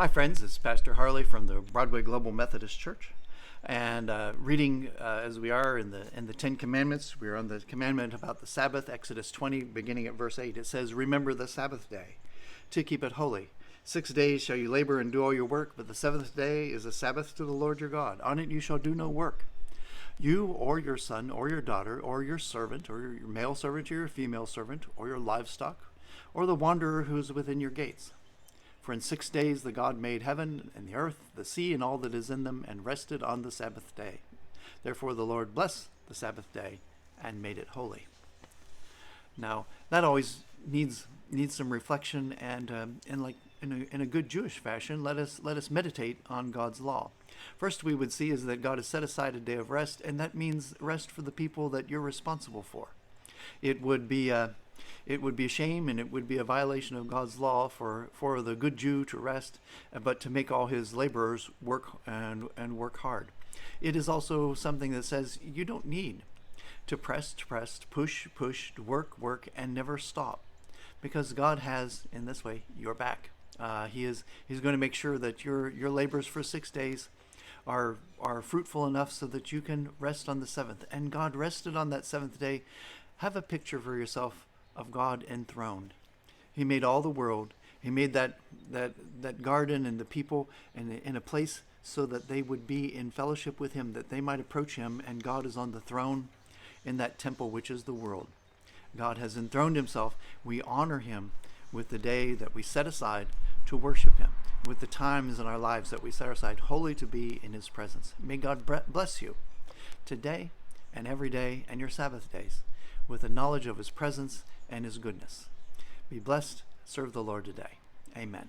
Hi, friends. It's Pastor Harley from the Broadway Global Methodist Church, and reading as we are in the Ten Commandments. We're on the commandment about the Sabbath, Exodus 20, beginning at verse 8. It says, "Remember the Sabbath day to keep it holy. 6 days shall you labor and do all your work, but the seventh day is a Sabbath to the Lord your God. On it you shall do no work. You or your son or your daughter or your servant or your male servant or your female servant or your livestock or the wanderer who is within your gates. For in 6 days the God made heaven and the earth, the sea, and all that is in them, and rested on the Sabbath day. Therefore the Lord blessed the Sabbath day and made it holy." Now that always needs some reflection, and in a good Jewish fashion, let us meditate on God's law. First, we would see is that God has set aside a day of rest, and that means rest for the people that you're responsible for. It would be a shame, and it would be a violation of God's law for the good Jew to rest, but to make all his laborers work and work hard. It is also something that says you don't need to press, push, to work, and never stop, because God has, in this way, your back. He's going to make sure that your labors for 6 days are fruitful enough so that you can rest on the seventh. And God rested on that seventh day. Have a picture for yourself of God enthroned. He made all the world. He made that garden and the people in a place so that they would be in fellowship with him, that they might approach him, and God is on the throne in that temple, which is the world. God has enthroned himself. We honor him with the day that we set aside to worship him, with the times in our lives that we set aside wholly to be in his presence. May God bless you today and every day and your Sabbath days with a knowledge of his presence and his goodness. Be blessed. Serve the Lord today. Amen.